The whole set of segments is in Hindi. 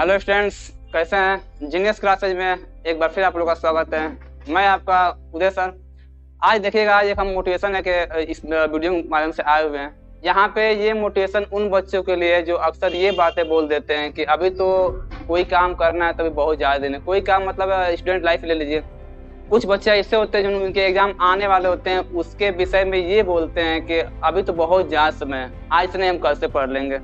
हेलो स्टूडेंट्स, कैसे हैं? जीनियस क्लासेज में एक बार फिर आप लोगों का स्वागत है। मैं आपका उदय सर। आज देखिएगा, आज एक हम मोटिवेशन है कि इस वीडियो के माध्यम से आए हुए हैं। यहाँ पे ये मोटिवेशन उन बच्चों के लिए जो अक्सर ये बातें बोल देते हैं कि अभी तो कोई काम करना है, तभी बहुत ज़्यादा दिन है। कोई काम मतलब स्टूडेंट लाइफ ले लीजिए। कुछ बच्चे ऐसे होते हैं जो उनके एग्जाम आने वाले होते हैं, उसके विषय में ये बोलते हैं कि अभी तो बहुत ज़्यादा समय है, आज से नहीं, हम कल से पढ़ लेंगे।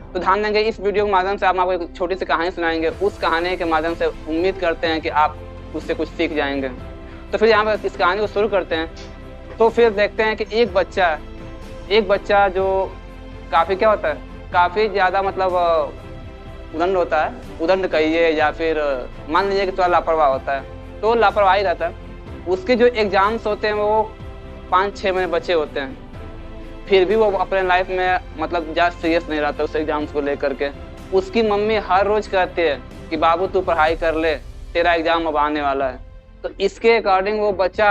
तो ध्यान देंगे, इस वीडियो के माध्यम से हम आपको एक छोटी सी कहानी सुनाएंगे। उस कहानी के माध्यम से उम्मीद करते हैं कि आप उससे कुछ सीख जाएंगे। तो फिर यहाँ पर इस कहानी को शुरू करते हैं। तो फिर देखते हैं कि एक बच्चा जो काफ़ी क्या होता है, काफ़ी ज़्यादा मतलब उदंड होता है, उदंड कहिए या फिर मान लीजिए कि थोड़ा लापरवाह होता है। तो लापरवाही रहता है। उसके जो एग्ज़ाम्स होते हैं वो 5-6 महीने बचे होते हैं, फिर भी वो अपने लाइफ में मतलब ज़्यादा सीरियस नहीं रहता उस एग्जाम्स को लेकर के। उसकी मम्मी हर रोज़ कहती है कि बाबू तू पढ़ाई कर ले, तेरा एग्जाम अब आने वाला है। तो इसके अकॉर्डिंग वो बच्चा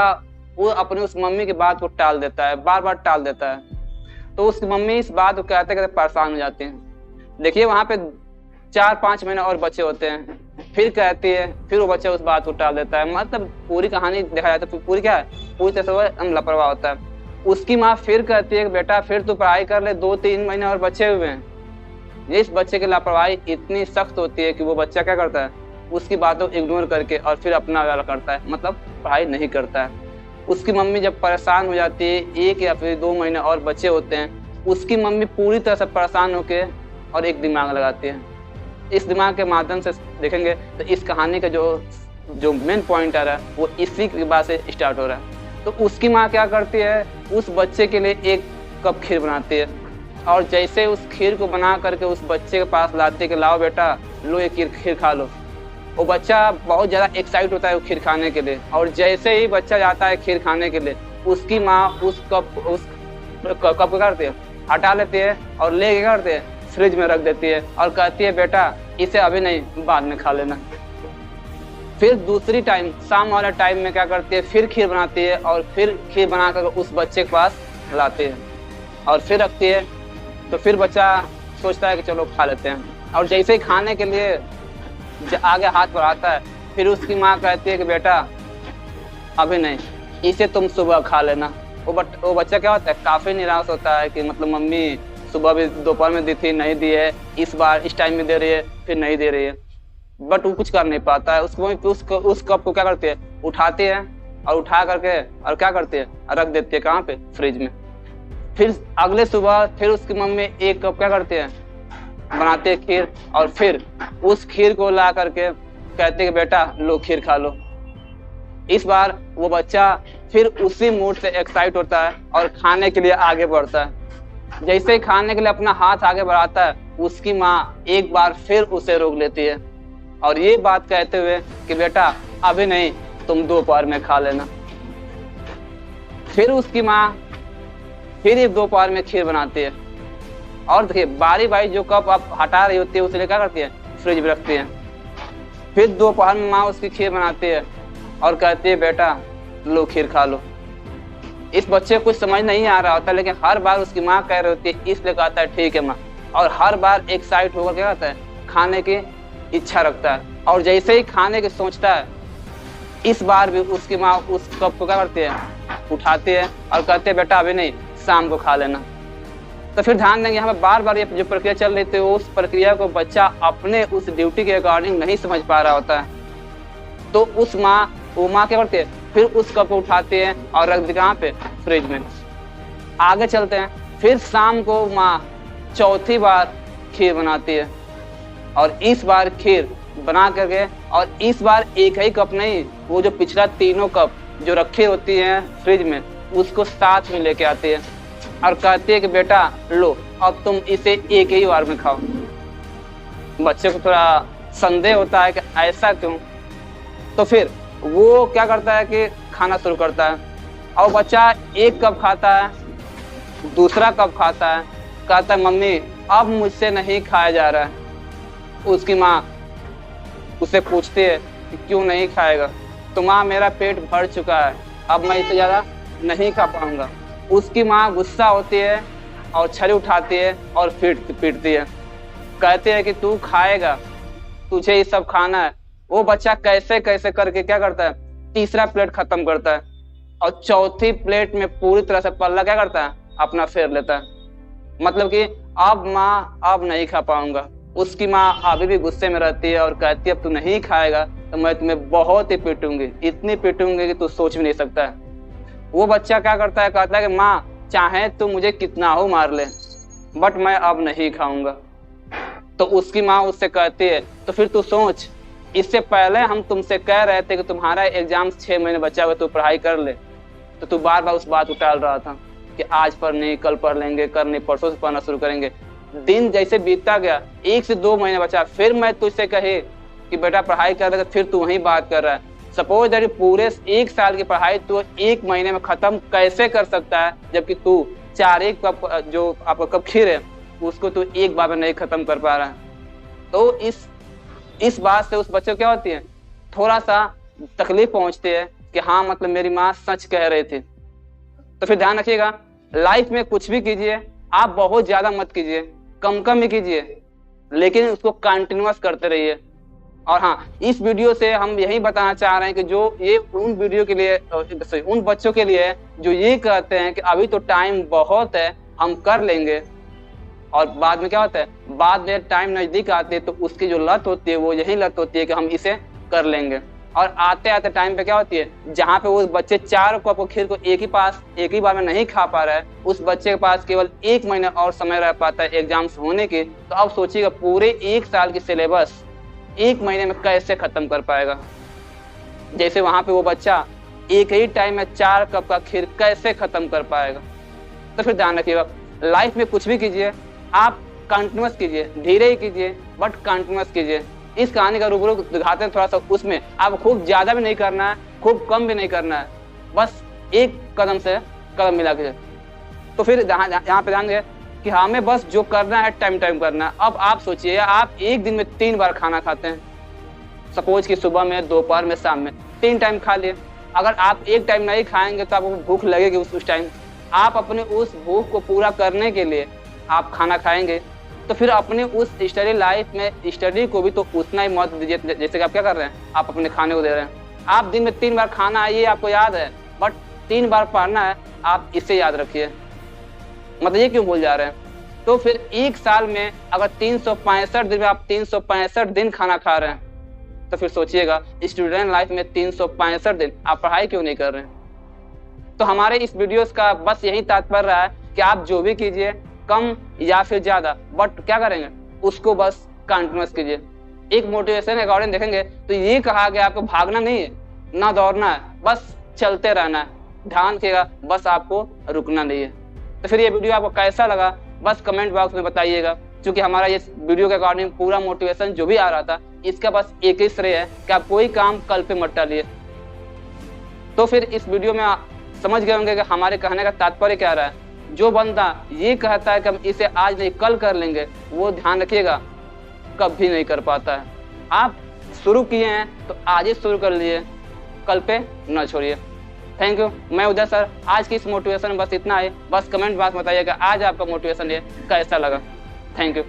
वो अपनी उस मम्मी की बात को टाल देता है, बार बार टाल देता है। तो उसकी मम्मी इस बात को कहते कहते परेशान हो जाती हैं। देखिए वहाँ पे 4-5 महीने और बचे होते हैं, फिर कहती है, फिर वो बच्चा उस बात को टाल देता है। मतलब पूरी कहानी देखा जाए तो पूरी क्या है, पूरी तरह से वो लापरवाह होता है। उसकी माँ फिर कहती है कि बेटा फिर तू पढ़ाई कर ले, 2-3 महीने और बचे हुए हैं। इस बच्चे की लापरवाही इतनी सख्त होती है कि वो बच्चा क्या करता है, उसकी बातों को इग्नोर करके और फिर अपना वाला करता है, मतलब पढ़ाई नहीं करता है। उसकी मम्मी जब परेशान हो जाती है, 1 या फिर 2 महीने और बचे होते हैं, उसकी मम्मी पूरी तरह से परेशान होकर और एक दिमाग लगाती है। इस दिमाग के माध्यम से देखेंगे तो इस कहानी का जो मेन पॉइंट आ रहा है वो इसी के बाद से स्टार्ट हो रहा है। तो उसकी माँ क्या करती है, उस बच्चे के लिए 1 कप खीर बनाती है, और जैसे उस खीर को बना करके उस बच्चे के पास लाती है कि लाओ बेटा, लो ये खीर खा लो। वो बच्चा बहुत ज़्यादा एक्साइट होता है वो खीर खाने के लिए, और जैसे ही बच्चा जाता है खीर खाने के लिए, उसकी माँ उस कप को करती है, हटा लेती है और ले करती है फ्रिज में रख देती है और कहती है बेटा इसे अभी नहीं, बाद में खा लेना। फिर दूसरी टाइम, शाम वाला टाइम में क्या करती है, फिर खीर बनाती है और फिर खीर बना कर उस बच्चे के पास लाती है और फिर रखती है। तो फिर बच्चा सोचता है कि चलो खा लेते हैं, और जैसे ही खाने के लिए आगे हाथ बढ़ाता है, फिर उसकी माँ कहती है कि बेटा अभी नहीं, इसे तुम सुबह खा लेना। वो बच्चा क्या होता है, काफ़ी निराश होता है कि मतलब मम्मी सुबह भी दोपहर में दी थी, नहीं दी है, इस बार इस टाइम में दे रही है, फिर नहीं दे रही है। बट वो कुछ कर नहीं पाता है। उस कप को क्या करती है, उठाती है और उठा करके और क्या करती है, रख देती है कहाँ पे, फ्रिज में। फिर अगले सुबह फिर उसकी मम्मी 1 कप क्या करती है, बनाती है खीर, और फिर उस खीर को ला करके कहती है कि बेटा लो खीर खा लो। इस बार वो बच्चा फिर उसी मूड से एक्साइट होता है और खाने के लिए आगे बढ़ता है। जैसे ही खाने के लिए अपना हाथ आगे बढ़ाता है, उसकी माँ एक बार फिर उसे रोक लेती है और ये बात कहते हुए कि बेटा अभी नहीं, तुम दोपहर में खा लेना। फिर उसकी माँ फिर एक दोपहर में खीर बनाती है, और देखिए बारी बारी जो कप आप हटा रही होती है उसे क्या करती है, फ्रिज में रखती है। फिर दोपहर में माँ उसकी खीर बनाती है और कहती है बेटा लो खीर खा लो। इस बच्चे को कुछ समझ नहीं आ रहा होता, लेकिन हर बार उसकी माँ कह रही होती है, इसलिए कहता है ठीक है माँ, और हर बार एक्साइट होकर क्या कहता है, खाने की इच्छा रखता है। और जैसे ही खाने की सोचता है, इस बार भी उसकी माँ उस कप को क्या करती है, उठाती है और कहती है बेटा अभी नहीं, शाम को खा लेना। तो फिर ध्यान देंगे, हमें बार बार ये जो प्रक्रिया चल रही थी, उस प्रक्रिया को बच्चा अपने उस ड्यूटी के अकॉर्डिंग नहीं समझ पा रहा होता है। तो वो माँ क्या करती है, फिर उस कप को उठाती है और रख दी कहाँ पे, फ्रिज में। आगे चलते हैं, फिर शाम को माँ चौथी बार खीर बनाती है, और इस बार खीर बना करके, और इस बार 1 ही कप नहीं, वो जो पिछला 3 कप जो रखे होती हैं फ्रिज में, उसको साथ में लेके आती है और कहती है कि बेटा लो, अब तुम इसे 1 ही बार में खाओ। बच्चे को थोड़ा संदेह होता है कि ऐसा क्यों। तो फिर वो क्या करता है कि खाना शुरू करता है, और बच्चा 1 कप खाता है, दूसरा कप खाता है, कहता है मम्मी अब मुझसे नहीं खाया जा रहा है। उसकी माँ उससे पूछती है कि क्यों नहीं खाएगा, तो माँ मेरा पेट भर चुका है, अब मैं इससे ज़्यादा नहीं खा पाऊँगा। उसकी माँ गुस्सा होती है और छड़ी उठाती है और पीटती है, कहती है कि तू खाएगा तुझे ये सब खाना है। वो बच्चा कैसे कैसे करके क्या करता है, तीसरा प्लेट खत्म करता है और चौथी प्लेट में पूरी तरह से पल्ला क्या करता है, अपना फेर लेता है। मतलब कि अब माँ अब नहीं खा पाऊंगा। उसकी माँ अभी भी गुस्से में रहती है और कहती है अब तू नहीं खाएगा तो मैं तुम्हें बहुत ही पीटूंगी, इतनी पीटूंगी कि तू सोच भी नहीं सकता है। वो बच्चा क्या करता है, कहता है कि माँ चाहे तू मुझे कितना हो मार ले, बट मैं अब नहीं खाऊंगा। तो उसकी माँ उससे कहती है तो फिर तू सोच, इससे पहले हम तुमसे कह रहे थे कि तुम्हारा एग्जाम 6 महीने बचा हुआ, तू पढ़ाई कर ले, तो तू बार बार उस बात को टाल रहा था कि आज पढ़ नहीं, कल पढ़ लेंगे, कल नहीं, परसों से पढ़ना शुरू करेंगे। दिन जैसे बीतता गया, 1 से 2 महीने बचा, फिर मैं तुझसे कहे कि बेटा पढ़ाई कर ले, फिर तू वही बात कर रहा है। सपोज दैट पूरे 1 साल की पढ़ाई तू 1 महीने में खत्म कैसे कर सकता है, जबकि तू 4 कप जो आपका कप खीर है उसको तू 1 बार में नहीं खत्म कर पा रहा है। तो इस बात से उस बच्चे को क्या होती है, थोड़ा सा तकलीफ पहुंचती है कि हाँ मतलब मेरी माँ सच कह रही थी। तो फिर ध्यान रखिएगा, लाइफ में कुछ भी कीजिए आप बहुत ज्यादा मत कीजिए, कम कम ही कीजिए, लेकिन उसको कंटिन्यूअस करते रहिए। और हाँ, इस वीडियो से हम यही बताना चाह रहे हैं कि जो ये उन वीडियो के लिए, उन बच्चों के लिए जो ये कहते हैं कि अभी तो टाइम बहुत है, हम कर लेंगे, और बाद में क्या होता है, बाद में टाइम नजदीक आती है तो उसकी जो लत होती है वो यही लत होती है कि हम इसे कर लेंगे। और आते आते टाइम पे क्या होती है, जहाँ पे वो बच्चे 4 कप खीर को एक ही बार में नहीं खा पा रहा है, उस बच्चे के पास केवल 1 महीना और समय रह पाता है एग्जाम्स होने के। तो अब सोचिएगा पूरे 1 साल की सिलेबस 1 महीने में कैसे खत्म कर पाएगा। जैसे वहां पे वो बच्चा एक ही टाइम में 4 कप का खीर कैसे खत्म कर पाएगा। तो फिर ध्यान रखिएगा, लाइफ में कुछ भी कीजिए आप कंटिन्यूअस कीजिए, धीरे ही कीजिए बट कंटिन्यूअस कीजिए। इस कहानी का रूबरू दिखाते हैं थोड़ा सा, उसमें आप खूब ज्यादा भी नहीं करना है, खूब कम भी नहीं करना है, बस एक कदम से कदम मिला के। तो फिर यहाँ पे ध्यान दें कि हमें बस जो करना है टाइम टाइम करना है। अब आप सोचिए, आप एक दिन में 3 बार खाना खाते हैं, सपोज कि सुबह में, दोपहर में, शाम में, 3 टाइम खा लिए। अगर आप एक टाइम नहीं खाएंगे तो आपको भूख लगेगी उस टाइम। आप अपने उस भूख को पूरा करने के लिए आप खाना खाएंगे, तो फिर अपने उस स्टडी लाइफ में स्टडी को भी तो उतना ही महत्व दीजिए जैसे कि आप क्या कर रहे हैं, आप अपने खाने को दे रहे हैं। आप दिन में 3 बार खाना है ये आपको याद है, बट 3 बार पढ़ना है, आप इसे याद रखिए। मतलब ये क्यों भूल जा रहे हैं। तो फिर 1 साल में अगर 365 दिन में आप 365 दिन खाना खा रहे हैं, तो फिर सोचिएगा स्टूडेंट लाइफ में 365 दिन आप पढ़ाई क्यों नहीं कर रहे हैं। तो हमारे इस वीडियोस का बस यही तात्पर्य रहा है कि आप जो भी कीजिए कम या फिर ज्यादा, बट क्या करेंगे उसको बस कंटिन्यूअस कीजिए। एक मोटिवेशन अकॉर्डिंग देखेंगे तो ये कहा गया आपको भागना नहीं है, ना दौड़ना है, बस चलते रहना है। ध्यान रखिएगा, बस आपको रुकना नहीं है। तो फिर ये वीडियो आपको कैसा लगा बस कमेंट बॉक्स में बताइएगा, क्योंकि हमारा ये वीडियो के अकॉर्डिंग पूरा मोटिवेशन जो भी आ रहा था इसका बस एक ही श्रेय है कि आप कोई काम कल पे मत टालिए। तो फिर इस वीडियो में आप समझ गए होंगे कि हमारे कहने का तात्पर्य क्या रहा है। जो बंदा ये कहता है कि हम इसे आज नहीं कल कर लेंगे, वो ध्यान रखिएगा कभी नहीं कर पाता है। आप शुरू किए हैं तो आज ही शुरू कर लिए, कल पे न छोड़िए। थैंक यू, मैं उदय सर। आज की इस मोटिवेशन में बस इतना है। बस कमेंट बॉक्स में बताइएगा आज आपका मोटिवेशन ये कैसा लगा। Thank you.